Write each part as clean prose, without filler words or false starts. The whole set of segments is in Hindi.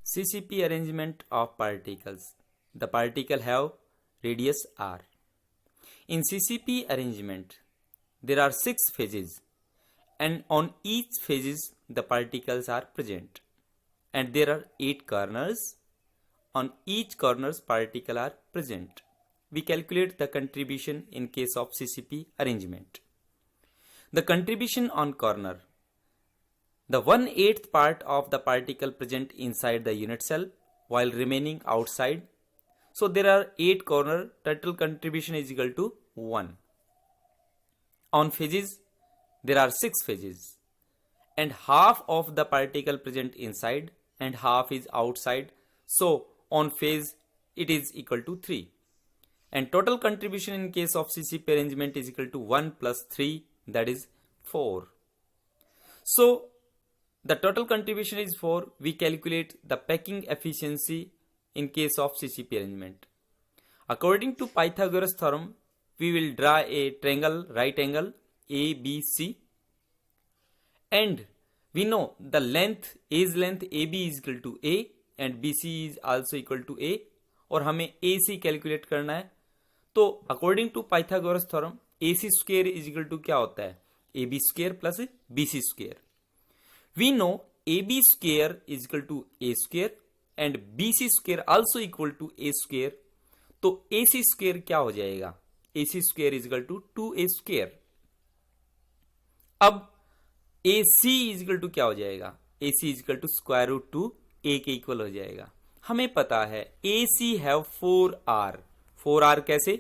CCP arrangement of particles. The particle have radius r. In CCP arrangement, there are 6 phases, and on each phases the particles are present, and there are 8 corners. On each corners particle are present. We calculate the contribution in case of CCP arrangement. The contribution on corner. The 1/8 part of the particle present inside the unit cell while remaining outside. So there are 8 corner, total contribution is equal to 1. On phases, there are 6 phases, and half of the particle present inside and half is outside. So on phase it is equal to 3. And total contribution in case of CCP arrangement is equal to 1 plus 3, that is 4. So the total contribution is 4. We calculate the packing efficiency in case of CCP arrangement. According to Pythagoras theorem, we will draw a triangle, right angle ABC, and we know the length, edge length AB is equal to A and BC is also equal to A, और हमें AC कैलकुलेट करना है. तो according to Pythagoras theorem AC square is equal to क्या होता है? AB square plus BC square. We know AB square is equal to A square and BC square also equal to A square. तो AC स्क्वायर क्या हो जाएगा? AC square is equal to 2A square. अब AC इज इक्वल टू क्या हो जाएगा? AC is equal to square root 2 A के इक्वल हो जाएगा. हमें पता है AC हैव 4R. 4R कैसे?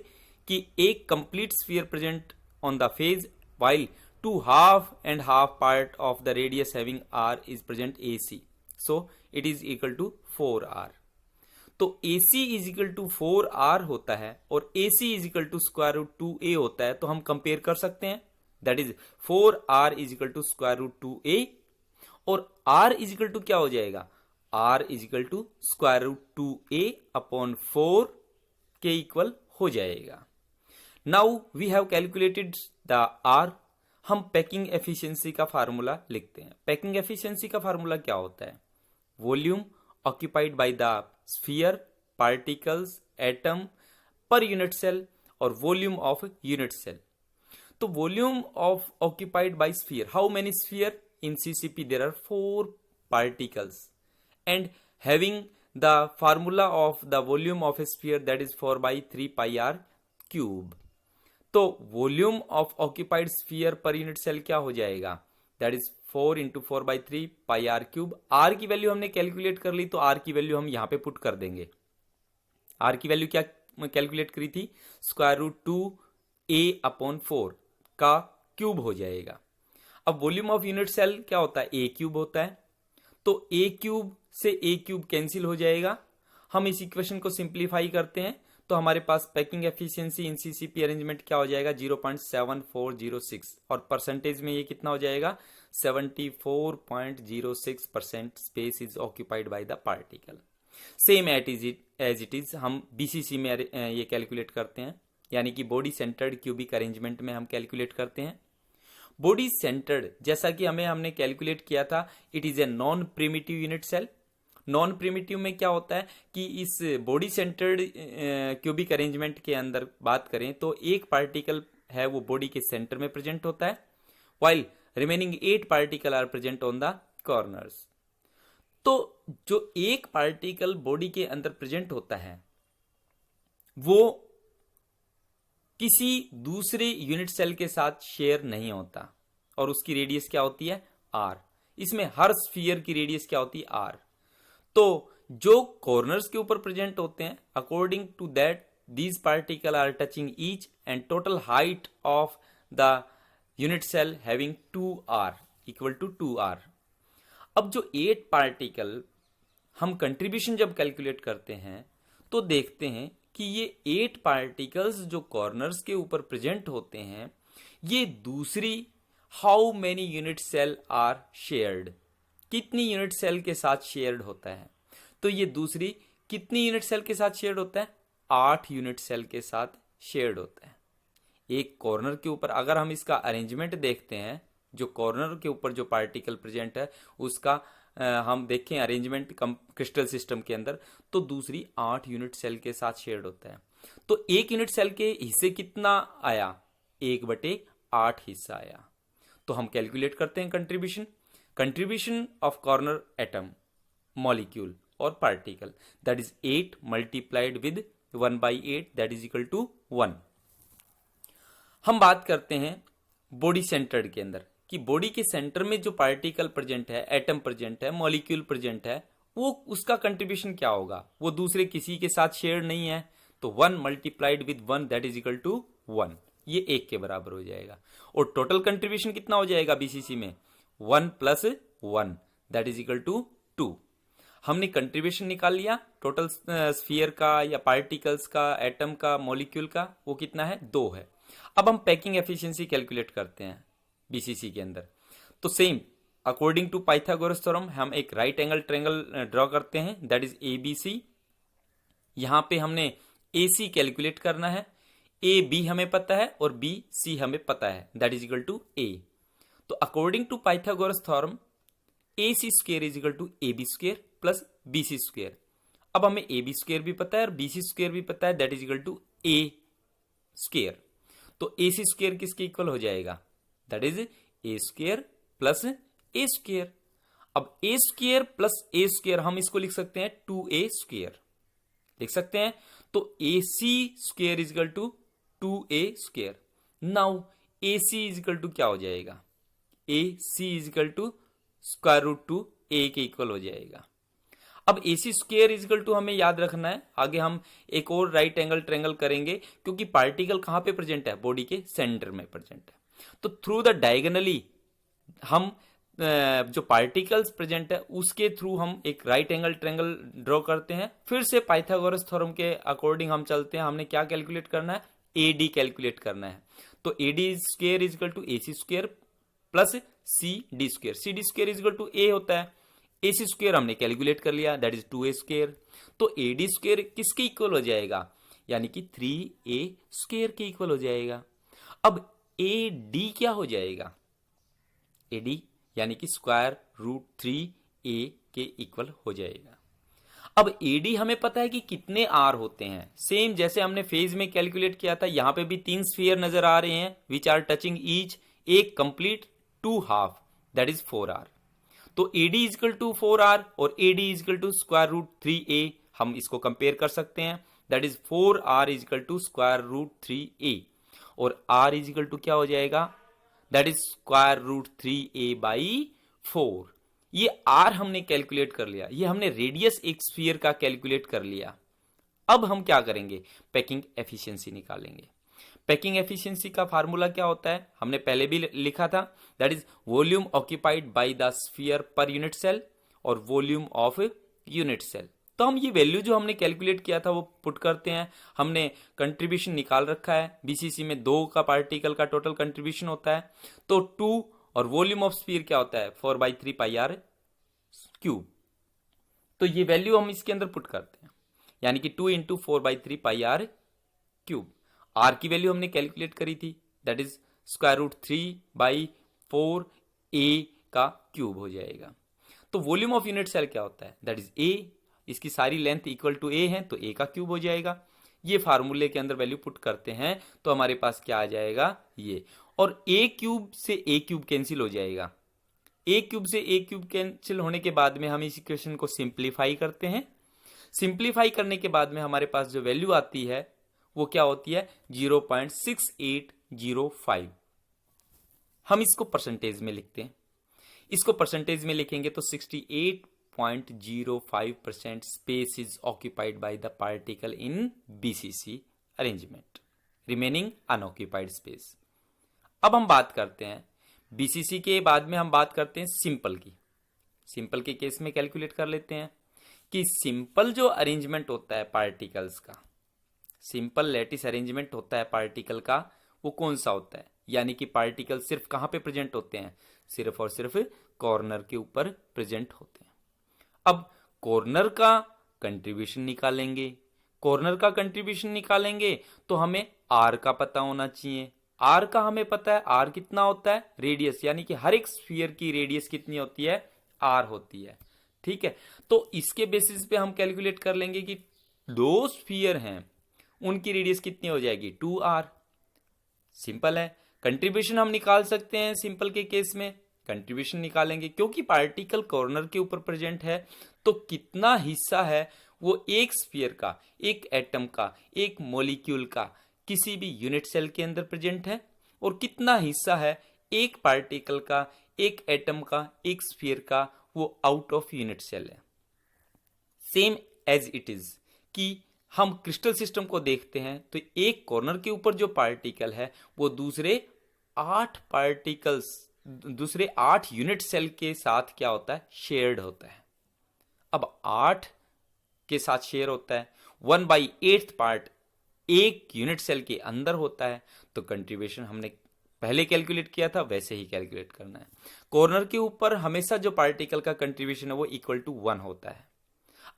कि एक complete sphere present on the phase while 2 half and half part of the radius having R is present AC. So it is equal to 4R. तो AC is equal to 4R होता है और AC is equal to square root 2A होता है, तो हम कंपेयर कर सकते हैं. That is 4R is equal to square root 2A और R is equal to क्या हो जाएगा? R is equal to square root 2A upon 4 के इक्वल हो जाएगा. Now we have calculated the R. हम पैकिंग एफिशिएंसी का फार्मूला लिखते हैं. पैकिंग एफिशिएंसी का फार्मूला क्या होता है? Volume occupied by the sphere, particles, atom पर यूनिट सेल और वॉल्यूम ऑफ यूनिट सेल. तो volume of occupied by sphere, how many sphere? In CCP there are 4 particles and having the formula of the volume of a sphere, that is 4 by 3 pi r cube. तो volume of occupied sphere per unit cell क्या हो जाएगा? That is 4 into 4 by 3 pi R cube. R की वैल्यू हमने कैलकुलेट कर ली, तो आर की वैल्यू हम यहां पे पुट कर देंगे. आर की वैल्यू क्या कैलकुलेट करी थी? स्क्वायर रूट 2A अपॉन 4 का क्यूब हो जाएगा. अब वॉल्यूम ऑफ यूनिट सेल क्या होता है? A क्यूब होता है. तो A क्यूब से A क्यूब कैंसिल हो जाएगा. हम इस इक्वेशन को सिंप्लीफाई करते हैं तो हमारे पास पैकिंग एफिशिएंसी इन सीसीपी अरेंजमेंट क्या हो जाएगा? 0.7406 और परसेंटेज में ये कितना हो जाएगा? 74.06% space is occupied by the particle. Same as it is हम बीसीसी में ये कैलकुलेट करते हैं, यानी कि बॉडी सेंटर्ड क्यूबिक अरेंजमेंट में हम कैलकुलेट करते हैं. बॉडी सेंटर्ड जैसा कि हमने कैलकुलेट किया था, it is a non primitive unit cell. Non primitive में क्या होता है कि इस बॉडी सेंटर्ड क्यूबिक अरेंजमेंट के अंदर बात करें तो एक पार्टिकल है वो बॉडी के सेंटर में प्रेजेंट होता है, while remaining 8 particle are present on the corners. तो जो एक पार्टिकल बॉडी के अंदर प्रेजेंट होता है वो किसी दूसरे यूनिट सेल के साथ शेयर नहीं होता और उसकी रेडियस क्या होती है? R. इसमें हर स्फीयर की रेडियस क्या होती है? R. तो जो कॉर्नर्स के ऊपर प्रेजेंट होते हैं, according to that these particle are touching each and total height of the unit cell having 2R equal to 2R. अब जो 8 पार्टिकल हम कंट्रीब्यूशन जब कैलकुलेट करते हैं तो देखते हैं कि ये 8 पार्टिकल्स जो कॉर्नर्स के ऊपर प्रेजेंट होते हैं, ये दूसरी how many unit cell are shared, कितनी यूनिट सेल के साथ शेयर्ड होता है? तो ये दूसरी कितनी यूनिट सेल के साथ शेयर्ड होता है? 8 यूनिट सेल के साथ शेयर्ड होता है. एक कॉर्नर के ऊपर अगर हम इसका अरेंजमेंट देखते हैं, जो कॉर्नर के ऊपर जो पार्टिकल प्रेजेंट है उसका हम देखें अरेंजमेंट क्रिस्टल सिस्टम के अंदर, तो दूसरी 8 यूनिट सेल के साथ शेयर्ड होता है। तो एक यूनिट सेल के हिस्से कितना आया, 1/8 हिस्सा आया। तो हम कैलकुलेट करते हैं contribution of corner atom, molecule और particle, that is 8 multiplied with 1/8 that is equal to 1। हम बात करते हैं बॉडी सेंटर्ड के अंदर कि बॉडी के सेंटर में जो पार्टिकल प्रेजेंट है, एटम प्रेजेंट है, मॉलिक्यूल प्रेजेंट है, वो उसका कंट्रीब्यूशन क्या होगा, वो दूसरे किसी के साथ शेयर नहीं है, तो 1 multiplied with 1 that is equal to 1, ये 1 के बराबर हो जाएगा। और टोटल कंट्रीब्यूशन कितना हो जाएगा बीसीसी में, 1 + 1 दैट इज इक्वल टू 2। हमने कंट्रीब्यूशन निकाल लिया टोटल स्फीयर का या पार्टिकल्स का, एटम का, मॉलिक्यूल का, वो कितना है, 2 है। अब हम पैकिंग एफिशिएंसी कैलकुलेट करते हैं बीसीसी के अंदर। तो same according to Pythagoras theorem हम एक राइट एंगल ट्रायंगल ड्रॉ करते हैं, दैट इज एबीसी। यहां पे हमने एसी कैलकुलेट करना है, ए बी हमें पता है और बी सी हमें पता है, that is equal to A. तो according to Pythagoras theorem A C square is equal to A B square plus B C square. अब हमें ए बी स्क्वेयर भी पता है और बी सी स्क्वेयर भी पता है, that is equal to A square. तो ए सी स्क्वेयर किसके इक्वल हो जाएगा, that is A square plus A square. अब A square plus A square हम इसको लिख सकते हैं 2a स्क्वेयर लिख सकते हैं। तो A C square is equal to 2a square. Now A C is equal to क्या हो जाएगा, A C is equal to square root 2 a के इक्वल हो जाएगा। अब A C square is equal to हमें याद रखना है, आगे हम एक और राइट एंगल ट्रायंगल करेंगे क्योंकि पार्टिकल कहां पे प्रेजेंट है, बॉडी के सेंटर में प्रेजेंट है। तो थ्रू द डायगोनली हम जो पार्टिकल्स प्रेजेंट है उसके थ्रू हम एक राइट एंगल ट्रायंगल ड्रॉ करते हैं। फिर से पाइथागोरस थ्योरम के अकॉर्डिंग हम चलते हैं, हमने क्या कैलकुलेट करना है, एडी कैलकुलेट करना है। तो AD square is equal to A C square plus C D square, C D square is equal to A होता है। ए सी स्क्वेयर हमने कैलकुलेट कर लिया, दैट इज 2a स्क्वेयर। तो ए डी स्क्वेयर किसके इक्वल हो जाएगा, यानी कि 3a स्क्वेयर के इक्वल हो जाएगा। अब ए डी क्या हो जाएगा, ए डी यानी कि स्क्वायर रूट 3a के इक्वल हो जाएगा। अब एडी हमें पता है कि कितने आर होते हैं, सेम जैसे हमने फेज में कैलकुलेट किया था, यहां पे भी 3 स्फीयर नजर आ रहे हैं विच आर टचिंग ईच, एक complete 2 half that is 4r। तो AD is equal to 4r और AD is equal to square root 3a, हम इसको कंपेयर कर सकते हैं, that is 4r is equal to square root 3a और r इज इक्वल टू क्या हो जाएगा, that is square root 3a by 4। ये r हमने कैलकुलेट कर लिया, ये हमने रेडियस एक स्फीयर का कैलकुलेट कर लिया। अब हम क्या करेंगे, पैकिंग एफिशिएंसी निकालेंगे। पैकिंग एफिशिएंसी का फार्मूला क्या होता है, हमने पहले भी लिखा था, that is volume occupied by the sphere per unit cell और वॉल्यूम ऑफ यूनिट सेल। तो हम ये वैल्यू जो हमने कैलकुलेट किया था वो पुट करते हैं। हमने कंट्रीब्यूशन निकाल रखा है, बीसीसी में 2 का पार्टिकल का टोटल कंट्रीब्यूशन होता है, तो 2 और वॉल्यूम ऑफ स्फीयर क्या होता है 4/3 पाई आर क्यूब। तो ये वैल्यू हम इसके अंदर पुट करते हैं, यानी कि 2 × 4/3 पाई आर क्यूब। आर की वैल्यू हमने कैलकुलेट करी थी, that is square root 3/4 a का क्यूब हो जाएगा। तो वॉल्यूम ऑफ यूनिट सेल क्या होता है, दैट इज a, इसकी सारी लेंथ इक्वल टू a है तो a का क्यूब हो जाएगा। ये फार्मूले के अंदर वैल्यू पुट करते हैं तो हमारे पास क्या आ जाएगा ये, और a क्यूब से a क्यूब कैंसिल हो जाएगा। a क्यूब से a क्यूब कैंसिल होने के बाद में हम इस इक्वेशन को सिंप्लीफाई करते हैं। सिंप्लीफाई करने के बाद में हमारे पास जो वैल्यू आती है वो क्या होती है 0.6805। हम इसको परसेंटेज में लिखते हैं, इसको परसेंटेज में लिखेंगे तो 68.05% space is occupied by the particle in BCC arrangement, remaining unoccupied space. अब हम बात करते हैं बीसीसी के बाद में हम बात करते हैं सिंपल की। सिंपल के केस में कैलकुलेट कर लेते हैं कि सिंपल जो अरेंजमेंट होता है पार्टिकल्स का, सिंपल लैटिस अरेंजमेंट होता है पार्टिकल का, वो कौन सा होता है, यानी कि पार्टिकल सिर्फ कहां पे प्रेजेंट होते हैं, सिर्फ और सिर्फ कॉर्नर के ऊपर प्रेजेंट होते हैं। अब कॉर्नर का कंट्रीब्यूशन निकालेंगे, कॉर्नर का कंट्रीब्यूशन निकालेंगे तो हमें आर का पता होना चाहिए। आर का हमें पता है, आर कितना होता है रेडियस, यानी कि हर एक स्फीयर की रेडियस कितनी होती है, आर होती है। ठीक है, तो इसके बेसिस पे हम कैलकुलेट कर लेंगे कि दो स्फीयर हैं उनकी रेडियस कितनी हो जाएगी 2r। सिंपल है, कंट्रीब्यूशन हम निकाल सकते हैं सिंपल के केस में, कंट्रीब्यूशन निकालेंगे क्योंकि पार्टिकल कॉर्नर के ऊपर प्रेजेंट है, तो कितना हिस्सा है वो एक स्फीयर का, एक एटम का, एक मॉलिक्यूल का किसी भी यूनिट सेल के अंदर प्रेजेंट है, और कितना हिस्सा है एक पार्टिकल का, एक एटम का, एक स्फीयर का, वो आउट ऑफ यूनिट सेल है। सेम एज इट इज कि हम क्रिस्टल सिस्टम को देखते हैं तो एक कॉर्नर के ऊपर जो पार्टिकल है वो दूसरे 8 यूनिट सेल के साथ क्या होता है, शेयर्ड होता है। अब 8 के साथ शेयर होता है, 1/8 पार्ट एक यूनिट सेल के अंदर होता है, तो कंट्रीब्यूशन हमने पहले कैलकुलेट किया था वैसे ही कैलकुलेट करना है। कॉर्नर के ऊपर हमेशा जो पार्टिकल का कंट्रीब्यूशन है वो इक्वल टू 1 होता है।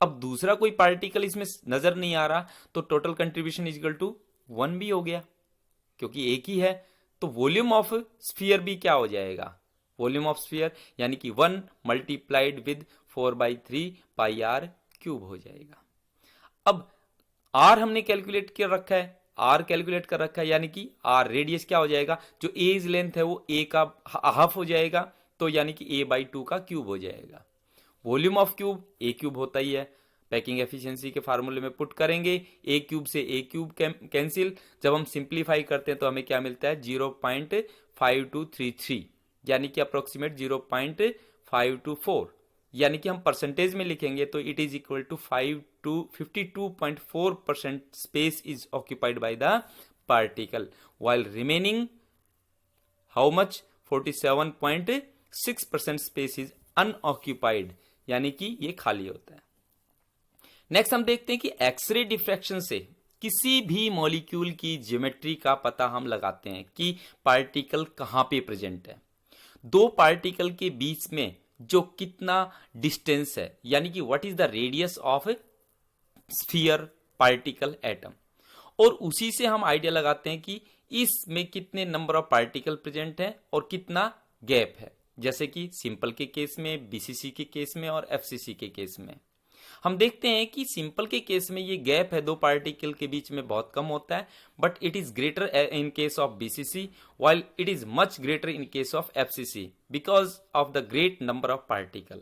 अब दूसरा कोई पार्टिकल इसमें नजर नहीं आ रहा तो टोटल कंट्रीब्यूशन इक्वल टू 1 भी हो गया, क्योंकि एक ही है, तो वॉल्यूम ऑफ स्फीयर भी क्या हो जाएगा, वॉल्यूम ऑफ स्फीयर यानी कि 1 multiplied with 4/3 pi R cube हो जाएगा। अब आर हमने कैलकुलेट कर रखा है, आर कैलकुलेट कर रखा है, यानी कि आर रेडियस क्या हो जाएगा, जो एज लेंथ है वो ए का हाफ हो जाएगा, तो यानी कि a/2 का क्यूब हो जाएगा। Volume of cube A cube होता ही है, पैकिंग एफिशिएंसी के फार्मूले में पुट करेंगे, ए क्यूब से ए क्यूब कैंसिल, जब हम सिंप्लीफाई करते हैं तो हमें क्या मिलता है 0.5233, यानी कि अप्रोक्सीमेट 0.524, यानी कि हम परसेंटेज में लिखेंगे तो it is equal to 52.4% space is occupied by the particle, while remaining how much 47.6% space is unoccupied, यानी कि ये खाली होता है। नेक्स्ट हम देखते हैं कि एक्सरे डिफ्रैक्शन से किसी भी मॉलिक्यूल की ज्योमेट्री का पता हम लगाते हैं कि पार्टिकल कहां पे प्रेजेंट है। दो पार्टिकल के बीच में जो कितना डिस्टेंस है, यानी कि what is the radius of sphere particle atom, और उसी से हम आइडिया लगाते हैं कि इसमें कितने नंबर ऑफ पार्टिकल प्रेजेंट है और कितना गैप है, जैसे कि सिंपल के केस में, बीसीसी के केस में और एफसीसी के केस में। हम देखते हैं कि सिंपल के केस में ये गैप है दो पार्टिकल के बीच में बहुत कम होता है, but it is greater in case of BCC, while it is much greater in case of FCC because of the great number of particle.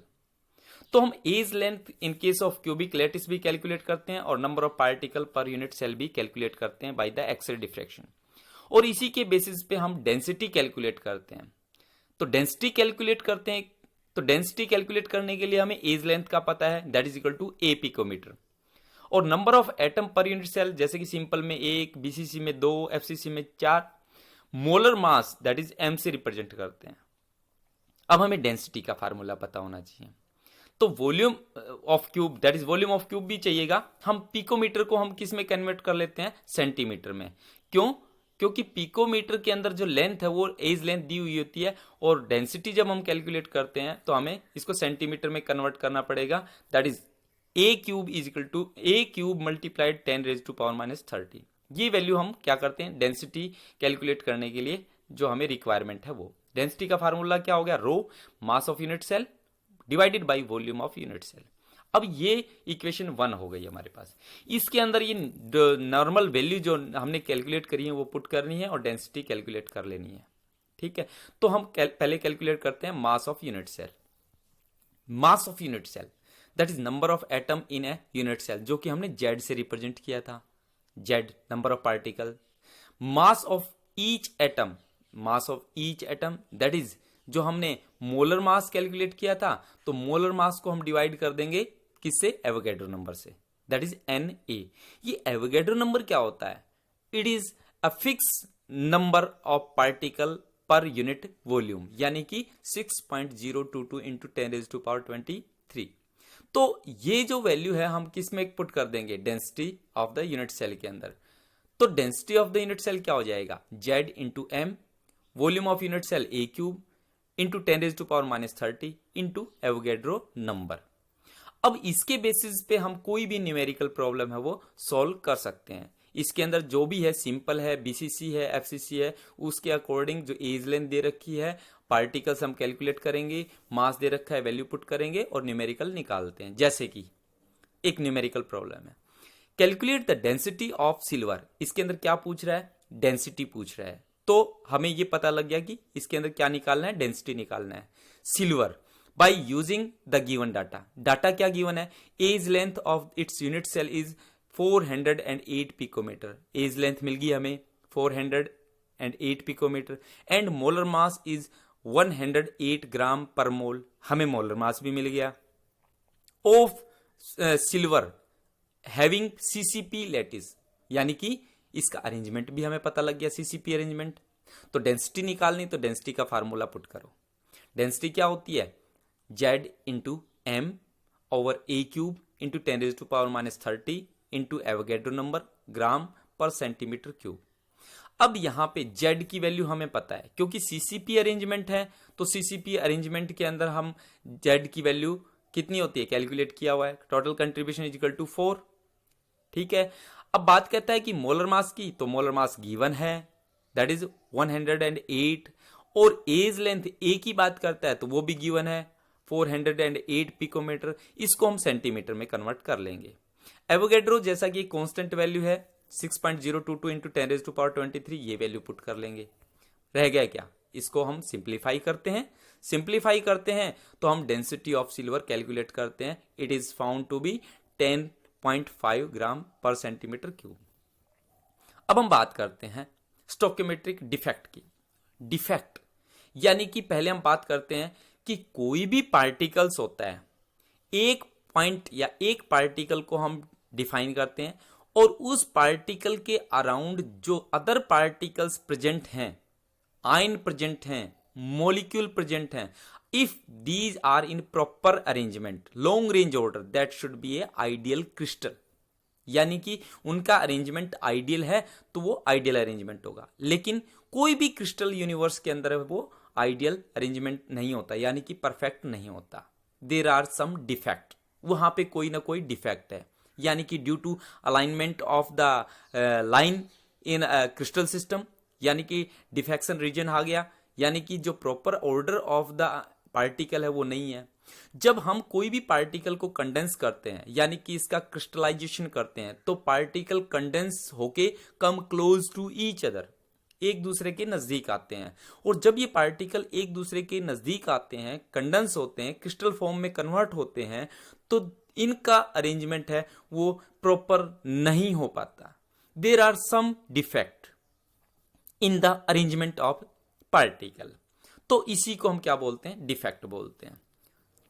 तो हम edge length in case of cubic lattice भी कैलकुलेट करते हैं और number of particle per unit cell भी कैलकुलेट करते हैं बाय द एक्सरे डिफ्रैक्शन, और इसी के बेसिस पे हम डेंसिटी कैलकुलेट करते हैं। तो डेंसिटी कैलकुलेट करते हैं, तो डेंसिटी कैलकुलेट करने के लिए हमें एज लेंथ का पता है, that is equal to A picometre, और नंबर ऑफ एटम पर यूनिट सेल जैसे कि सिंपल में 1, बीसीसी में 2, एफसीसी में 4, molar mass that is M से रिप्रेजेंट करते हैं। अब हमें डेंसिटी का फार्मूला पता होना चाहिए, तो volume of cube that is volume of cube भी चाहिएगा। हम पिकोमीटर को हम किस में कन्वर्ट कर लेते हैं, सेंटीमीटर में। क्यों, क्योंकि पिकोमीटर के अंदर जो लेंथ है वो एज लेंथ दी हुई होती है, और डेंसिटी जब हम कैलकुलेट करते हैं तो हमें इसको सेंटीमीटर में कन्वर्ट करना पड़ेगा, that is A cube is equal to A cube multiplied 10⁻⁻⁻30। ये वैल्यू हम क्या करते हैं डेंसिटी कैलकुलेट करने के लिए जो हमें रिक्वायरमेंट है वो। डेंसिटी का फार्मूला क्या हो गया, rho mass of unit cell divided by volume of unit cell. अब ये इक्वेशन 1 हो गई हमारे पास, इसके अंदर ये नॉर्मल वैल्यू जो हमने कैलकुलेट करी है वो पुट करनी है और डेंसिटी कैलकुलेट कर लेनी है। ठीक है, तो हम पहले कैलकुलेट करते हैं mass of unit cell. Mass of unit cell that is number of atom in a unit cell, जो कि हमने जेड से रिप्रेजेंट किया था, Z number of particle. Mass of each atom, mass of each atom that is जो हमने मोलर मास कैलकुलेट किया था, तो मोलर मास को हम डिवाइड कर देंगे किससे, एवोगैड्रो नंबर से, दैट इज Na। ये एवोगैड्रो नंबर क्या होता है, it is a fix number of particle per unit volume, यानी कि 6.022 इंटू 10⁻23। तो ये जो वैल्यू है हम किस में पुट कर देंगे, density of the unit cell के अंदर। तो density of the unit cell क्या हो जाएगा, Z into M, volume of unit cell A cube into 10⁻⁻30 into Avogadro number. अब इसके बेसिस पे हम कोई भी न्यूमेरिकल प्रॉब्लम है वो सॉल्व कर सकते हैं। इसके अंदर जो भी है, सिंपल है, बीसीसी है, एफसीसी है, उसके अकॉर्डिंग जो एज लेंथ दे रखी है पार्टिकल्स हम कैलकुलेट करेंगे, मास दे रखा है, वैल्यू पुट करेंगे और न्यूमेरिकल निकालते हैं। जैसे कि एक न्यूमेरिकल प्रॉब्लम है, calculate the density of silver. इसके अंदर क्या पूछ रहा है? डेंसिटी पूछ रहा है। तो हमें ये पता लग गया कि इसके अंदर क्या निकालना है? डेंसिटी निकालना है silver by using the given data. Data क्या गिवन है? Edge length of its unit cell is 408 picometre. Edge length मिल गई हमें 408 picometre and molar mass is 108 gram per mole. हमें मोलर मास भी मिल गया। Of silver having CCP lattice, यानी कि इसका अरेंजमेंट भी हमें पता लग गया, सीसीपी अरेंजमेंट। तो डेंसिटी निकालनी, तो डेंसिटी का फार्मूला पुट करो। डेंसिटी क्या होती है? Z into M over A cube into 10⁻⁻30 into Avogadro number gram per centimetre cube. अब यहां पे जेड की वैल्यू हमें पता है, क्योंकि सीसीपी अरेंजमेंट है, तो सीसीपी अरेंजमेंट के अंदर हम जेड की वैल्यू कितनी होती है कैलकुलेट किया हुआ है, total contribution is equal to 4। ठीक है, अब बात कहता है कि मोलर मास की, तो मोलर मास गिवन है दैट इज 108, और एज लेंथ ए की बात करता है तो वो भी गिवन है 408 पिकोमीटर। इसको हम सेंटीमीटर में कन्वर्ट कर लेंगे। एवोगैड्रो जैसा कि कांस्टेंट वैल्यू है 6.022 इंटू 10⁻23, ये वैल्यू पुट कर लेंगे। रह गया क्या? इसको हम सिंप्लीफाई करते हैं। सिंप्लीफाई करते हैं तो हम डेंसिटी ऑफ सिल्वर कैलकुलेट करते हैं। It is found to be 10.5 gram per centimetre cube. अब हम बात करते हैं स्टोकियोमेट्रिक डिफेक्ट की। डिफेक्ट यानी कि पहले हम बात करते हैं कि कोई भी पार्टिकल्स होता है, एक पॉइंट या एक पार्टिकल को हम डिफाइन करते हैं और उस पार्टिकल के अराउंड जो अदर पार्टिकल्स प्रेजेंट हैं, आयन प्रेजेंट हैं, मॉलिक्यूल प्रेजेंट हैं, if these are in proper arrangement, long range order, that should be a ideal crystal. यानी कि उनका अरेंजमेंट आइडियल है तो वो आइडियल अरेंजमेंट होगा। लेकिन कोई भी क्रिस्टल यूनिवर्स के अंदर वो आइडियल अरेंजमेंट नहीं होता, यानी कि परफेक्ट नहीं होता। देर आर सम डिफेक्ट, वहां पे कोई ना कोई डिफेक्ट है, यानी कि due to alignment of the line in crystal system, यानी कि डिफेक्शन रीजन आ गया, यानी कि जो proper order of the particle है वो नहीं है। जब हम कोई भी पार्टिकल को कंडेंस करते हैं, यानी कि इसका क्रिस्टलाइजेशन करते हैं, तो पार्टिकल कंडेंस होके come close to each other, एक दूसरे के नजदीक आते हैं। और जब ये पार्टिकल एक दूसरे के नजदीक आते हैं, कंडेंस होते हैं, क्रिस्टल फॉर्म में कन्वर्ट होते हैं, तो इनका अरेंजमेंट है वो प्रॉपर नहीं हो पाता। There are some defect in the arrangement of particle, तो इसी को हम क्या बोलते हैं? डिफेक्ट बोलते हैं।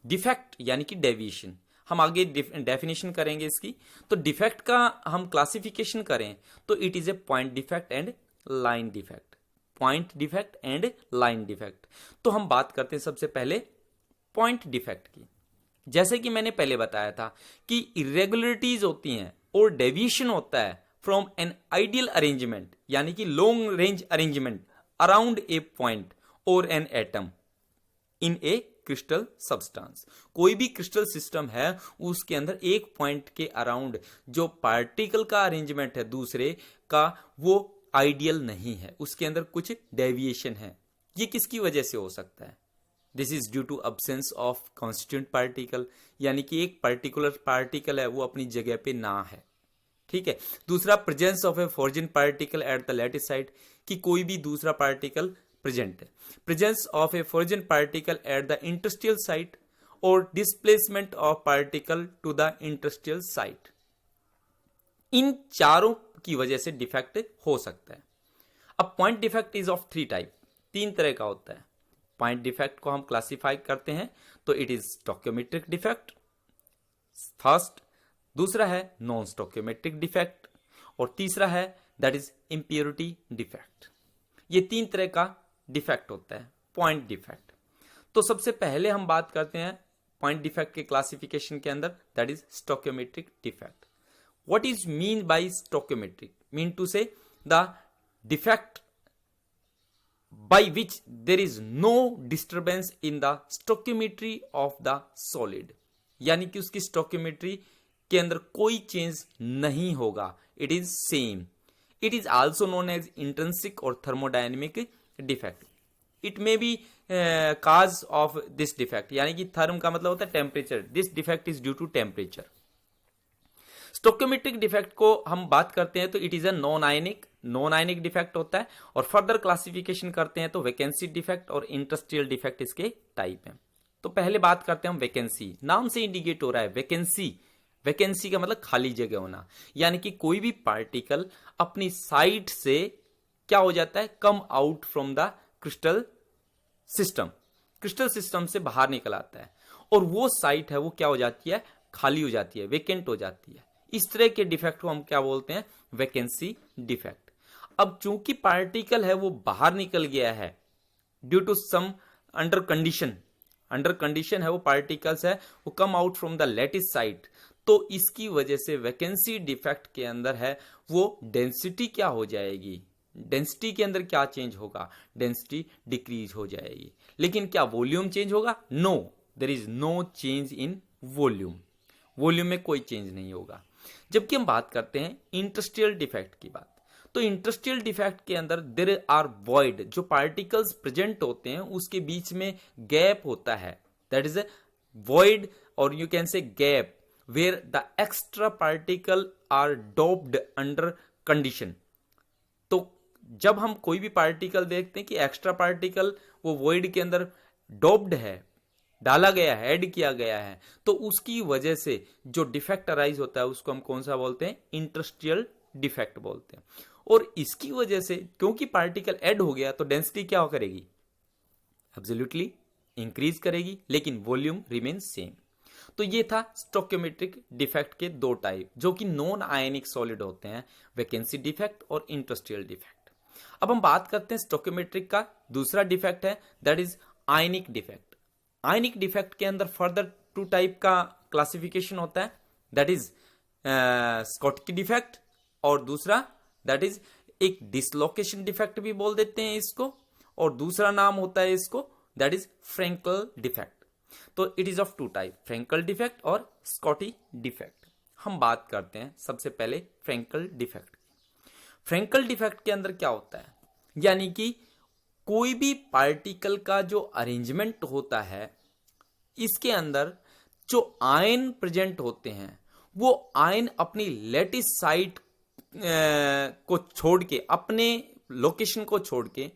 डिफेक्ट यानी कि डेविएशन, हम आगे डेफिनेशन करेंगे इसकी। तो डिफेक्ट का हम क्लासिफिकेशन करें तो it is A point defect and line defect. Point defect and line defect. तो हम बात करते हैं सबसे पहले पॉइंट डिफेक्ट की। जैसे कि मैंने पहले बताया था कि इरेगुलरिटीज होती हैं और डेविएशन होता है फ्रॉम एन आइडियल अरेंजमेंट, यानी कि long range arrangement around a point और an atom in a crystal substance. कोई भी क्रिस्टल सिस्टम है उसके अंदर एक पॉइंट के अराउंड जो पार्टिकल का अरेंजमेंट है दूसरे का, वो आइडियल नहीं है, उसके अंदर कुछ डेविएशन है। ये किसकी वजह से हो सकता है? This is due to absence of constituent particle, यानी कि एक पर्टिकुलर पार्टिकल है वो अपनी जगह पे ना है। ठीक है। दूसरा, presence of a foreign particle at the lattice site, कि कोई भी दूसरा पार्टिकल प्रेजेंट है। Presence of a foreign particle at the interstitial site और displacement of particle to the interstitial site. इन चारों की वजह से डिफेक्ट हो सकता है। अब point defect is of 3 type, 3 तरह का होता है। पॉइंट डिफेक्ट को हम क्लासिफाई करते हैं तो it is stoichiometric defect first, दूसरा है नॉन स्टोकियोमेट्रिक डिफेक्ट और तीसरा है दैट इज इंप्योरिटी डिफेक्ट। ये 3 तरह का डिफेक्ट होता है पॉइंट डिफेक्ट। तो सबसे पहले हम बात करते हैं पॉइंट डिफेक्ट के क्लासिफिकेशन के अंदर, that is stoichiometric defect. What is mean by stoichiometric? Mean to say the defect by which there is no disturbance in the stoichiometry of the solid, यानी कि उसकी स्टोकियोमेट्री के अंदर कोई चेंज नहीं होगा, it is same. It is also known as intrinsic और thermodynamic defect. It may be cause of this defect, यानी कि थर्म का मतलब होता है temperature, this defect is due to temperature. Stoichiometric defect को हम बात करते हैं तो it is a non ionic defect होता है, और फर्दर क्लासिफिकेशन करते हैं तो वैकेंसी डिफेक्ट और इंडस्ट्रियल डिफेक्ट इसके टाइप हैं। तो पहले बात करते हैं हम वैकेंसी। नाम से इंडिकेट हो रहा है वैकेंसी, वैकेंसी का मतलब खाली जगह होना, यानी कि कोई भी पार्टिकल अपनी साइड से क्या हो जाता है, कम out from the crystal system से बाहर निकल आता है, और वो साइट है वो क्या हो जाती है, खाली हो जाती है, वेकेंट हो जाती है। इस तरह के डिफेक्ट को हम क्या बोलते हैं, वैकेंसी डिफेक्ट। अब चूंकि पार्टिकल है वो बाहर निकल गया है due to some under condition है, वो पार्टिकल्स है वो come out from the lattice site, तो इसकी वजह से वैकेंसी डिफेक्ट के अंदर है वो डेंसिटी क्या हो जाएगी, डेंसिटी के अंदर क्या चेंज होगा, डेंसिटी डिक्रीज हो जाएगी। लेकिन क्या वॉल्यूम चेंज होगा, no, there is no change in volume में कोई चेंज नहीं होगा। जबकि हम बात करते हैं इंडस्ट्रियल डिफेक्ट की बात, तो इंडस्ट्रियल डिफेक्ट के अंदर देयर आर वॉइड, जो पार्टिकल्स प्रेजेंट होते हैं उसके बीच में गैप होता है, दैट इज अ वॉइड और you can say gap where the extra particle are doped under condition. तो जब हम कोई भी पार्टिकल देखते हैं कि एक्स्ट्रा पार्टिकल वो वॉइड के अंदर डोप्ड है, डाला गया है, ऐड किया गया है, तो उसकी वजह से जो डिफेक्ट अराइज होता है उसको हम कौन सा बोलते हैं, इंडस्ट्रियल डिफेक्ट बोलते हैं। और इसकी वजह से क्योंकि पार्टिकल ऐड हो गया तो डेंसिटी क्या करेगी, एब्सोल्युटली इंक्रीज करेगी, लेकिन वॉल्यूम रिमेन सेम। तो ये था स्टोक्योमेट्रिक डिफेक्ट के दो टाइप, जो कि नॉन आयनिक सॉलिड होते हैं, वैकेंसी डिफेक्ट और इंडस्ट्रियल डिफेक्ट। अब हम बात करते हैं स्टोक्योमेट्रिक का दूसरा डिफेक्ट है, that is ionic defect. Ionic defect के अंदर फर्दर टू टाइप का क्लासिफिकेशन होता है, दैट इज स्कॉटकी डिफेक्ट, और दूसरा दैट इज एक डिसलोकेशन डिफेक्ट भी बोल देते हैं इसको, और दूसरा नाम होता है इसको दैट इज फ्रैंकल डिफेक्ट। तो it is of two type, Frenkel defect और स्कॉटी डिफेक्ट। हम बात करते हैं सबसे पहले फ्रैंकल डिफेक्ट। फ्रैंकल डिफेक्ट के अंदर क्या होता है, यानी कि कोई भी पार्टिकल का जो अरेंजमेंट होता है, इसके अंदर जो आयन प्रेजेंट होते हैं वो आयन अपनी लैटिस साइट को छोड़ के, अपने लोकेशन को छोड़ के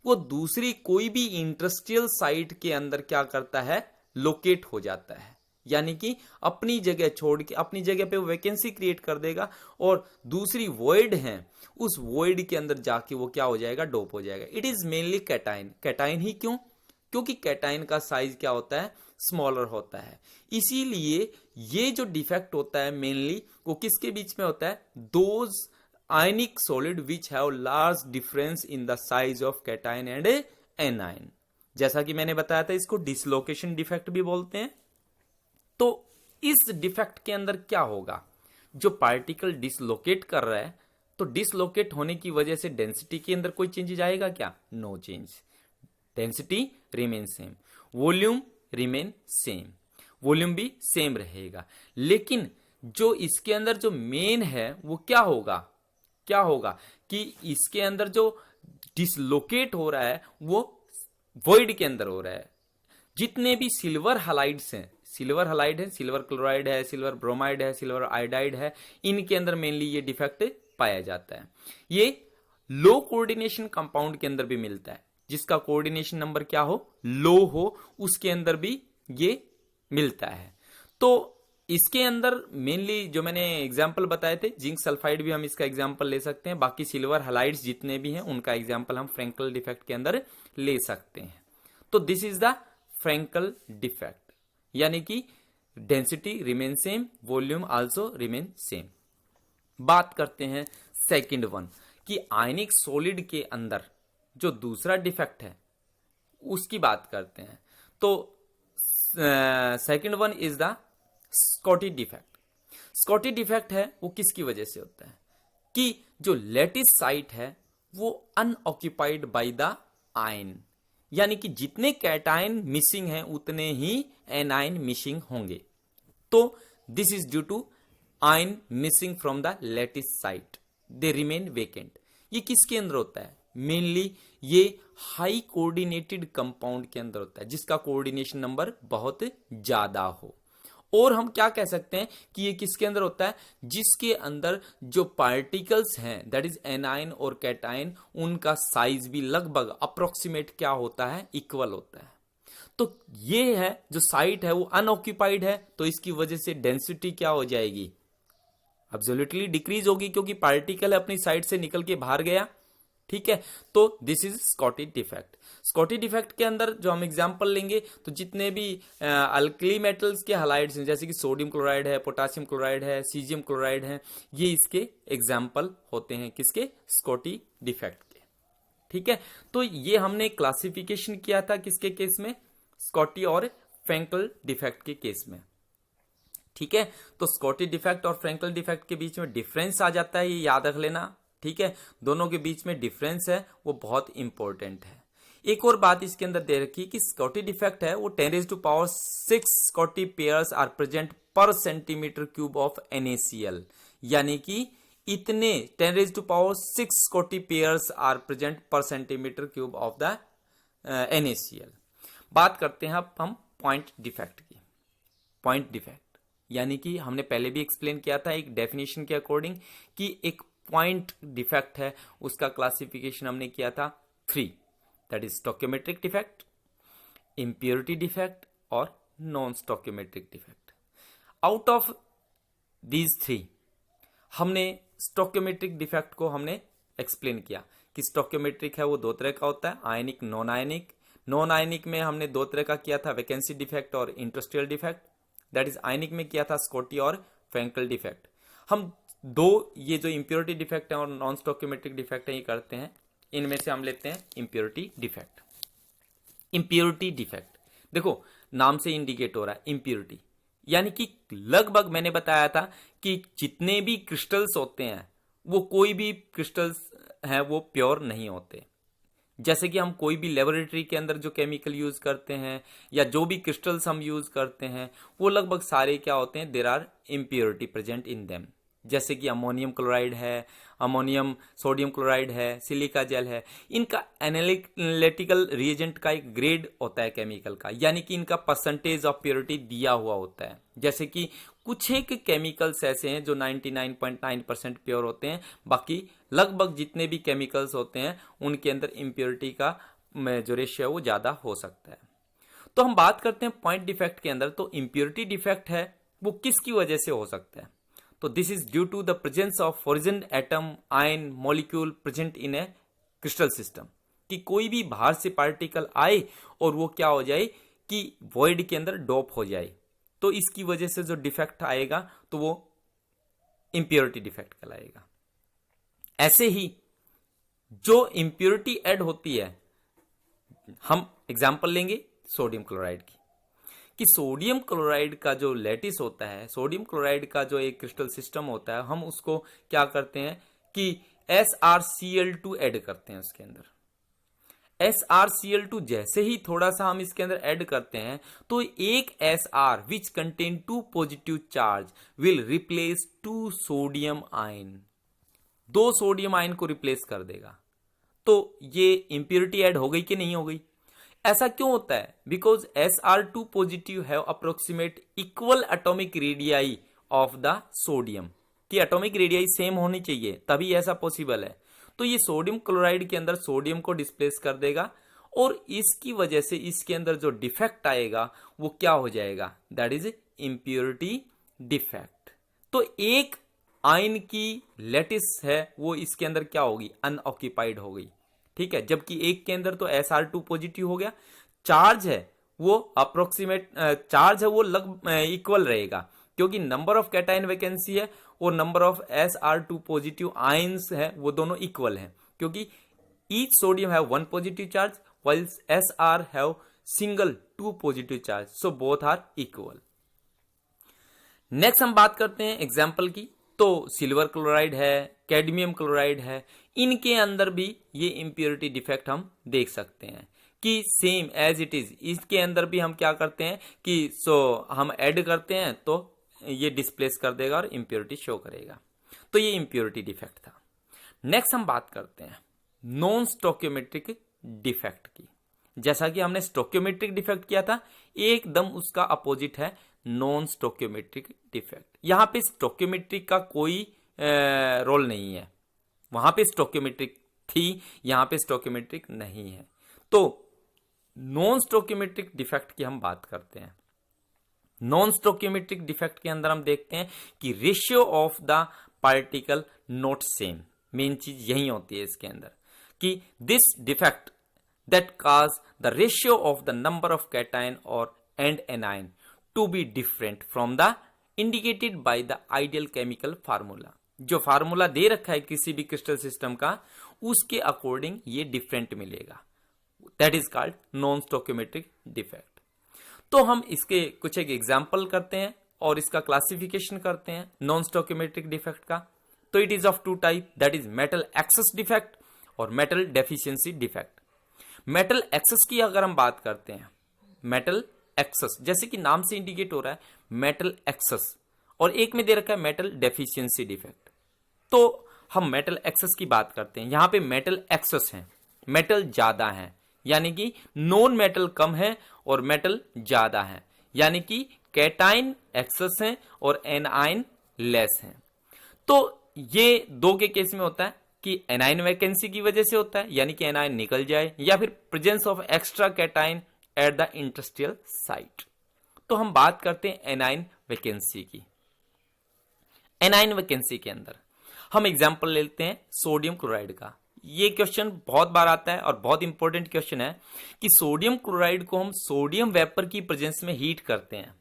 वो दूसरी कोई भी इंडस्ट्रियल साइट के अंदर क्या करता है, लोकेट हो जाता है, यानी कि अपनी जगह छोड़ के अपनी जगह पे वो वैकेंसी क्रिएट कर देगा, और दूसरी वॉइड है उस वॉइड के अंदर जाके वो क्या हो जाएगा, डोप हो जाएगा। इट इज मेनली कैटाइन ही, क्यों, क्योंकि कैटाइन का साइज क्या होता है, स्मॉलर होता है। इसीलिए ये जो डिफेक्ट होता है मेनली वो किसके बीच में होता है, those ionic solid which have large difference in the size of cation and A9. जैसा कि मैंने बताया था इसको डिसलोकेशन डिफेक्ट भी बोलते हैं। तो इस डिफेक्ट के अंदर क्या होगा, जो पार्टिकल डिसलोकेट कर रहा है, तो डिसलोकेट होने की वजह से डेंसिटी के अंदर कोई चेंज आएगा क्या, no change, density remain same, volume remain same, volume भी सेम रहेगा। लेकिन जो इसके अंदर जो मेन है वो क्या होगा कि इसके अंदर जो डिसलोकेट हो रहा है वो वॉइड के अंदर हो रहा है। जितने भी सिल्वर हालाइड्स हैं, सिल्वर क्लोराइड है, सिल्वर ब्रोमाइड है, सिल्वर आयोडाइड है, इनके अंदर मेनली ये डिफेक्ट पाया जाता है। ये लो कोऑर्डिनेशन कंपाउंड के अंदर भी मिलता है, जिसका कोऑर्डिनेशन नंबर क्या हो, लो हो, उसके अंदर भी ये मिलता है। तो इसके अंदर मेनली जो मैंने एग्जांपल बताए थे, जिंक सल्फाइड भी हम इसका एग्जांपल ले सकते हैं, बाकी सिल्वर हालाइड्स जितने भी हैं उनका एग्जांपल हम फ्रैंकल डिफेक्ट के अंदर ले सकते हैं। तो this is the Frenkel defect, यानी कि density remain same, volume also remain same. बात करते हैं सेकंड वन कि आयनिक सॉलिड के अंदर जो दूसरा डिफेक्ट है उसकी बात करते हैं। तो second one is the Schottky defect. Schottky defect है वो किसकी वजह से होता है कि जो लैटिस साइट है वो अनऑक्यूपाइड बाय द आयन, यानी कि जितने कैटाइन मिसिंग हैं उतने ही एनाइन मिसिंग होंगे। तो this is due to ion missing from the lattice site, they remain vacant. ये किसके अंदर होता है, मेनली ये हाई कोऑर्डिनेटेड कंपाउंड के अंदर होता है जिसका कोऑर्डिनेशन नंबर बहुत ज्यादा हो। और हम क्या कह सकते हैं कि ये किसके अंदर होता है, जिसके अंदर जो पार्टिकल्स हैं दैट इज एनायन और कैटायन, उनका साइज भी लगभग अप्रोक्सीमेट क्या होता है, इक्वल होता है। तो ये है जो साइट है वो अनऑक्यूपाइड है, तो इसकी वजह से डेंसिटी क्या हो जाएगी, एब्सोल्युटली डिक्रीज होगी, क्योंकि पार्टिकल अपनी साइड से निकल के बाहर गया। ठीक है, तो this is Schottky defect. Schottky defect के अंदर जो हम एग्जांपल लेंगे तो जितने भी अल्कली मेटल्स के हलाइड्स हैं, जैसे कि सोडियम क्लोराइड है, पोटासियम क्लोराइड है, सीजियम क्लोराइड है, ये इसके एग्जांपल होते हैं किसके, स्कॉटी डिफेक्ट के। ठीक है, तो ये हमने क्लासिफिकेशन किया था किसके केस में, स्कॉटी और फ्रैंकल डिफेक्ट के केस में। ठीक है, तो स्कॉटी डिफेक्ट और फ्रैंकल डिफेक्ट के बीच में डिफरेंस आ जाता है, ये याद रख लेना। ठीक है, दोनों के बीच में डिफरेंस है वो बहुत इंपॉर्टेंट है। एक और बात इसके अंदर दे रखी कि स्कॉटी डिफेक्ट है वो 10⁶ स्कॉटी पेयर्स आर प्रेजेंट पर सेंटीमीटर क्यूब ऑफ NaCl, यानी कि इतने 10⁶ स्कॉटी पेयर्स आर प्रेजेंट पर centimetre cube of the NaCl। बात करते हैं अब हम पॉइंट डिफेक्ट की। पॉइंट डिफेक्ट यानी कि हमने पहले भी एक्सप्लेन किया था एक डेफिनेशन के अकॉर्डिंग कि एक पॉइंट डिफेक्ट है, उसका क्लासिफिकेशन हमने किया था 3, that is stoichiometric defect, impurity defect और non stoichiometric defect. Out of these 3 हमने स्टोकियोमेट्रिक डिफेक्ट को हमने एक्सप्लेन किया कि स्टोकियोमेट्रिक है वो 2 तरह का होता है, आयनिक, नॉन आयनिक। नॉन आयनिक में हमने 2 तरह का किया था, वैकेंसी डिफेक्ट और इंटरस्टियल डिफेक्ट। दैट इज आयनिक में किया था स्कॉटी और फ्रैंकल डिफेक्ट। हम 2 ये जो इंप्योरिटी डिफेक्ट है और नॉन स्टोकियोमेट्रिक डिफेक्ट है ये करते हैं। इनमें से हम लेते हैं इंप्योरिटी डिफेक्ट। इंप्योरिटी डिफेक्ट देखो नाम से इंडिकेट हो रहा है इंप्योरिटी, यानी कि लगभग मैंने बताया था कि जितने भी क्रिस्टल्स होते हैं वो कोई भी क्रिस्टल्स हैं वो प्योर नहीं होते। जैसे कि हम कोई भी लेबोरेटरी के अंदर जो केमिकल यूज करते हैं या जो भी क्रिस्टल्स हम यूज करते हैं वो लगभग सारे क्या होते हैं, there are impurity present in them. जैसे कि अमोनियम क्लोराइड है, अमोनियम सोडियम क्लोराइड है, सिलिका जेल है, इनका एनालिटिकल रिएजेंट का एक ग्रेड होता है केमिकल का, यानी कि इनका परसेंटेज ऑफ प्योरिटी दिया हुआ होता है। जैसे कि कुछ एक केमिकल्स ऐसे हैं जो 99.9% प्योर होते हैं, बाकी लगभग जितने भी केमिकल्स होते हैं उनके अंदर इम्प्योरिटी का जो रेशियो है वो ज्यादा हो सकता है। तो हम बात करते हैं पॉइंट डिफेक्ट के अंदर, तो इम्प्योरिटी डिफेक्ट है वो किसकी वजह से हो सकता है, तो this is due to the presence of foreign atom ion molecule present in a crystal system, कि कोई भी बाहर से पार्टिकल आए और वो क्या हो जाए कि वॉइड के अंदर डोप हो जाए, तो इसकी वजह से जो डिफेक्ट आएगा तो वो इंप्योरिटी डिफेक्ट कहलाएगा। ऐसे ही जो इंप्योरिटी ऐड होती है, हम एग्जांपल लेंगे सोडियम क्लोराइड की, कि सोडियम क्लोराइड का जो लैटिस होता है, सोडियम क्लोराइड का जो एक क्रिस्टल सिस्टम होता है, हम उसको क्या करते हैं कि SrCl2 ऐड करते हैं उसके अंदर। SrCl2 जैसे ही थोड़ा सा हम इसके अंदर ऐड करते हैं तो एक Sr which contain 2 positive charge will replace 2 sodium ion, 2 sodium ion को रिप्लेस कर देगा। तो ये इंप्योरिटी ऐड हो गई कि नहीं हो गई? ऐसा क्यों होता है? Because Sr2 positive have approximate equal atomic radii of the sodium, की एटॉमिक रेडियाई सेम होनी चाहिए तभी ऐसा पॉसिबल है। तो ये सोडियम क्लोराइड के अंदर सोडियम को डिस्प्लेस कर देगा और इसकी वजह से इसके अंदर जो डिफेक्ट आएगा वो क्या हो जाएगा, दैट इज इंप्योरिटी डिफेक्ट। तो एक आयन की लैटिस है वो इसके अंदर क्या होगी, अनऑक्यूपाइड हो गई, ठीक है, जबकि एक के अंदर तो Sr2 पॉजिटिव हो गया, चार्ज है वो अप्रोक्सीमेट चार्ज है वो इक्वल रहेगा, क्योंकि नंबर ऑफ कैटायन वैकेंसी है और number of Sr2 positive ions है वो दोनों इक्वल हैं, क्योंकि each sodium have 1 positive charge while Sr have single 2 positive charge, so both are equal. Next हम बात करते हैं एग्जाम्पल की, तो सिल्वर क्लोराइड है, कैडमियम क्लोराइड है, इनके अंदर भी ये इंप्योरिटी डिफेक्ट हम देख सकते हैं कि सेम एज इट इज, इसके अंदर भी हम क्या करते हैं कि हम ऐड करते हैं तो ये डिस्प्लेस कर देगा और इंप्योरिटी शो करेगा। तो ये इंप्योरिटी डिफेक्ट था। नेक्स्ट हम बात करते हैं नॉन स्टोकियोमेट्रिक डिफेक्ट की। जैसा कि हमने स्टोकियोमेट्रिक डिफेक्ट किया था, एकदम उसका अपोजिट है नॉन स्टोकियोमेट्रिक डिफेक्ट। यहां पे स्टोकियोमेट्रिक का कोई रोल नहीं है, वहां पे स्टोकियोमेट्रिक थी, यहां पे स्टोकियोमेट्रिक नहीं है। तो नॉन स्टोकियोमेट्रिक डिफेक्ट की हम बात करते हैं। नॉन स्टोकियोमेट्रिक डिफेक्ट के अंदर हम देखते हैं कि ratio of the particle not same. Main चीज यही होती है इसके अंदर कि this defect that cause the ratio of the number of cation और and anion to be different from the indicated by the ideal chemical formula. जो फार्मूला दे रखा है किसी भी क्रिस्टल सिस्टम का, उसके अकॉर्डिंग ये डिफरेंट मिलेगा, that is called non stoichiometric defect. तो हम इसके कुछ एक एग्जांपल करते हैं और इसका क्लासिफिकेशन करते हैं नॉन स्टोकियोमेट्रिक डिफेक्ट का। तो it is of two type, that is metal excess defect और metal deficiency defect. Metal excess की अगर हम बात करते हैं, मेटल एक्सेस जैसे कि नाम से इंडिकेट हो रहा है मेटल एक्सेस, और एक में दे रखा है मेटल डेफिशिएंसी डिफेक्ट। तो हम मेटल एक्सेस की बात करते हैं। यहां पे मेटल एक्सेस है, मेटल ज्यादा है, यानी कि नॉन मेटल कम है और मेटल ज्यादा है, यानी कि कैटाइन एक्सेस है और एनायन लेस है। तो ये दो के केस में होता है कि एनायन वैकेंसी की वजह से होता है, यानी कि एनायन निकल जाए, या फिर presence of extra cation at the industrial site. तो हम बात करते हैं एनायन वैकेंसी की। एनायन वैकेंसी के अंदर हम एग्जांपल लेते हैं सोडियम क्लोराइड का। ये क्वेश्चन बहुत बार आता है और बहुत इंपॉर्टेंट क्वेश्चन है कि सोडियम क्लोराइड को हम सोडियम वेपर की प्रेजेंस में हीट करते हैं।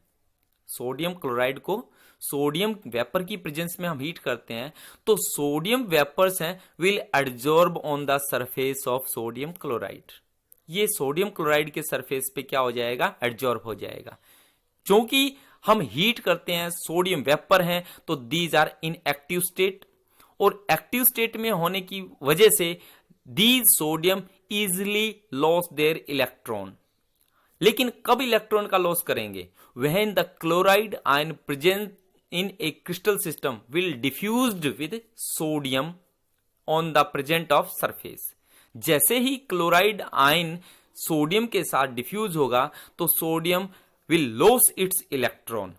सोडियम क्लोराइड को सोडियम वेपर की प्रेजेंस में हम हीट करते हैं, तो सोडियम वेपर्स हैं will absorb on the surface of sodium chloride. ये सोडियम क्लोराइड के सरफेस पे क्या हो जाएगा, एब्जॉर्ब हो जाएगा। क्योंकि हम हीट करते हैं, सोडियम वेपर हैं, तो these are in active state, और एक्टिव स्टेट में होने की वजह से these sodium easily loss their electron. लेकिन कब इलेक्ट्रॉन का लॉस करेंगे, when the chloride ion present in a crystal system will diffused with sodium on the present of surface. जैसे ही क्लोराइड आयन सोडियम के साथ डिफ्यूज होगा तो sodium will lose its electron,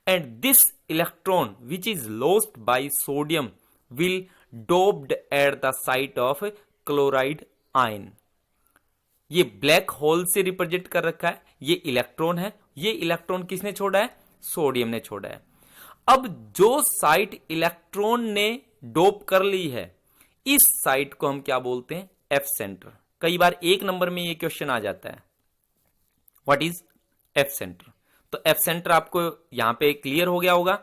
and this electron which is lost by sodium will doped at the site of chloride ion। ये ब्लैक होल से रिप्रेजेंट कर रखा है, ये इलेक्ट्रॉन है, ये इलेक्ट्रॉन किसने छोड़ा है, सोडियम ने छोड़ा है। अब जो साइट इलेक्ट्रॉन ने डोप कर ली है, इस साइट को हम क्या बोलते हैं, एफ सेंटर। कई बार एक नंबर में ये क्वेश्चन आ जाता है, व्हाट इज एफ सेंटर। तो एफ सेंटर आपको यहां पे क्लियर हो गया होगा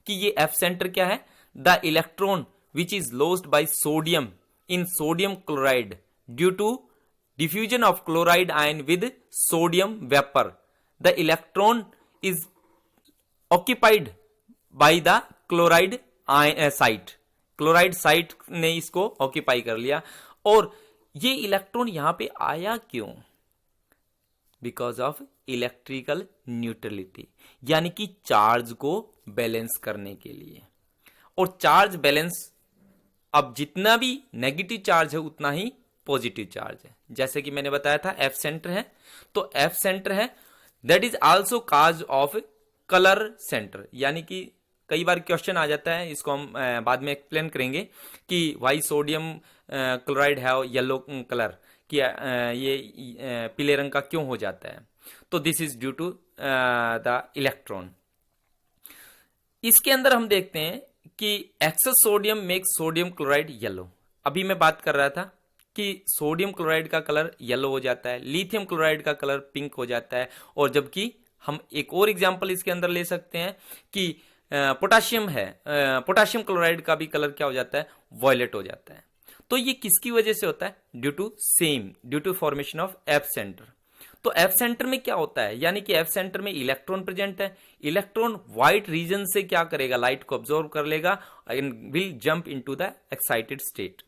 कि ये एफ सेंटर क्या है, the electron which is lost by sodium in sodium chloride due to diffusion of chloride ion with sodium vapour. The electron is occupied by the chloride site. Chloride site ने इसको ऑक्यूपाई कर लिया, और ये इलेक्ट्रॉन यहां पे आया क्यों, बिकॉज ऑफ इलेक्ट्रिकल न्यूट्रलिटी, यानी कि चार्ज को बैलेंस करने के लिए। और चार्ज बैलेंस, अब जितना भी नेगेटिव चार्ज है उतना ही पॉजिटिव चार्ज है। जैसे कि मैंने बताया था एफ सेंटर है, तो एफ सेंटर है, that is also cause of colour centre. यानी कि कई बार क्वेश्चन आ जाता है, इसको हम बाद में एक्सप्लेन करेंगे कि वाई सोडियम क्लोराइड है येलो कलर, कि ये पीले रंग का क्यों हो जाता है। तो this is due to the electron. इसके अंदर हम देखते हैं कि excess sodium makes sodium chloride yellow. अभी मैं बात कर रहा था कि सोडियम क्लोराइड का कलर येलो हो जाता है, लिथियम क्लोराइड का कलर पिंक हो जाता है, और जबकि हम एक और एग्जांपल इसके अंदर ले सकते हैं कि पोटाशियम है, पोटाशियम क्लोराइड का भी कलर क्या हो जाता है, वॉयलेट हो जाता है। तो ये किसकी वजह से होता है, due to formation of F centre. तो एफ सेंटर में क्या होता है, यानी कि एफ सेंटर में इलेक्ट्रॉन प्रेजेंट है। इलेक्ट्रॉन व्हाइट रीजन से क्या करेगा, लाइट को ऑब्जॉर्व कर लेगा and will jump into the excited state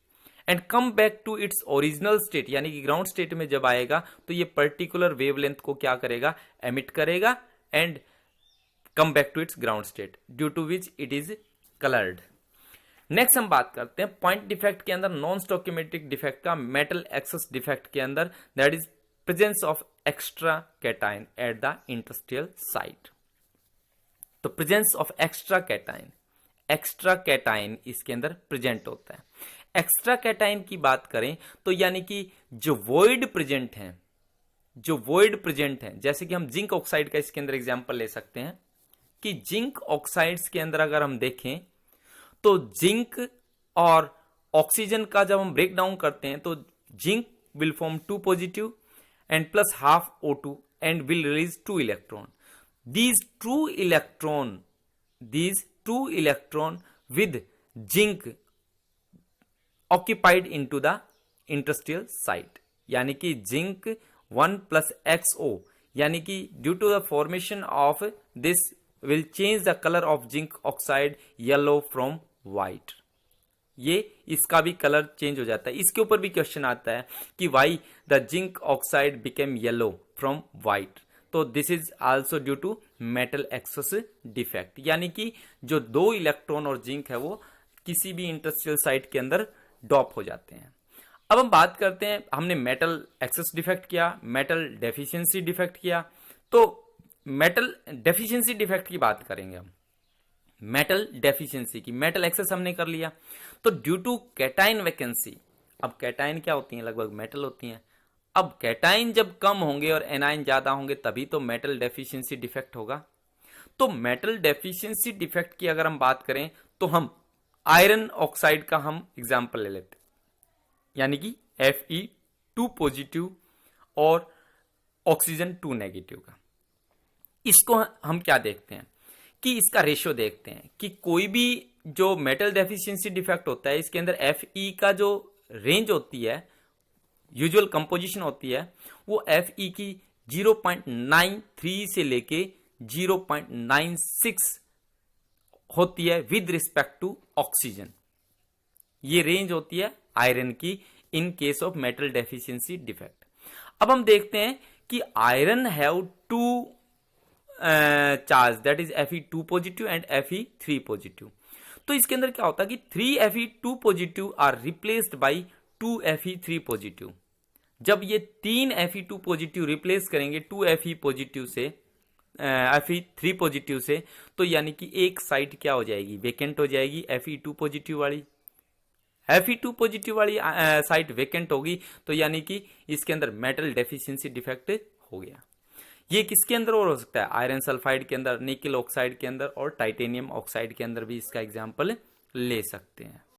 and come back to its original state, यानी कि ग्राउंड स्टेट में जब आएगा तो ये पर्टिकुलर वेवलेंथ को क्या करेगा, एमिट करेगा and come back to its ground state, due to which it is coloured. Next हम बात करते हैं पॉइंट डिफेक्ट के अंदर, नॉन स्टोइकियोमेट्रिक डिफेक्ट का, मेटल एक्सेस डिफेक्ट के अंदर, that is presence of extra cation at the interstitial site. तो प्रेजेंस ऑफ एक्स्ट्रा कैटाइन इसके अंदर प्रेजेंट होता है। एक्स्ट्रा कैटाइन की बात करें तो यानी कि जो वॉइड प्रेजेंट हैं, जैसे कि हम जिंक ऑक्साइड का इसके अंदर एग्जांपल ले सकते हैं कि जिंक ऑक्साइड्स के अंदर अगर हम देखें तो जिंक और ऑक्सीजन का जब हम ब्रेक डाउन करते हैं तो zinc will form 2 positive and plus half O2 and will release 2 electron. These two electron with zinc occupied into the interstitial site. यानी कि zinc 1 plus XO, यानी कि due to the formation of this will change the color of zinc oxide yellow from white. ये इसका भी कलर चेंज हो जाता है। इसके ऊपर भी क्वेश्चन आता है कि why the zinc oxide became yellow from white. तो this is also due to metal excess defect, यानी कि जो 2 इलेक्ट्रॉन और जिंक है वो किसी भी इंटरस्टिशियल साइट के अंदर ड्रॉप हो जाते हैं। अब हम बात करते हैं, हमने मेटल एक्सेस डिफेक्ट किया, मेटल डेफिशिएंसी डिफेक्ट किया, तो मेटल डेफिशिएंसी डिफेक्ट की बात करेंगे हम। मेटल डेफिशिएंसी की, मेटल एक्सेस हमने कर लिया, तो ड्यू टू कैटाइन वैकेंसी, अब कैटाइन क्या होती हैं, लगभग मेटल होती हैं। अब कैटाइन जब कम होंगे और एनाइन ज्यादा होंगे तभी तो मेटल डेफिशिएंसी डिफेक्ट होगा। तो मेटल डेफिशिएंसी डिफेक्ट की अगर हम बात करें तो हम आयरन ऑक्साइड का हम एग्जांपल ले लेते हैं, यानी कि Fe2 पॉजिटिव और ऑक्सीजन 2 नेगेटिव का। इसको हम क्या देखते हैं कि इसका रेशियो देखते हैं कि कोई भी जो मेटल डेफिशिएंसी डिफेक्ट होता है इसके अंदर Fe का जो रेंज होती है, यूजुअल कंपोजिशन होती है, वो Fe की 0.93 से लेके 0.96 होती है विद रिस्पेक्ट टू ऑक्सीजन। ये रेंज होती है आयरन की in case of metal deficiency defect. अब हम देखते हैं कि iron have 2 charge, that is Fe2 positive and Fe3 positive. तो इसके अंदर क्या होता है कि 3 Fe2 positive are replaced by 2 Fe3 positive. जब ये 3 Fe2 पॉजिटिव रिप्लेस करेंगे 2 Fe पॉजिटिव से, Fe3 पॉजिटिव से, तो यानी कि एक साइड क्या हो जाएगी, वेकेंट हो जाएगी Fe2 पॉजिटिव वाली। Fe2 पॉजिटिव वाली साइट वेकेंट होगी तो यानी कि इसके अंदर मेटल डेफिशिएंसी डिफेक्ट हो गया। ये किसके अंदर और हो सकता है, आयरन सल्फाइड के अंदर, निकल ऑक्साइड के अंदर और टाइटेनियम ऑक्साइड के अंदर भी इसका एग्जांपल ले सकते हैं।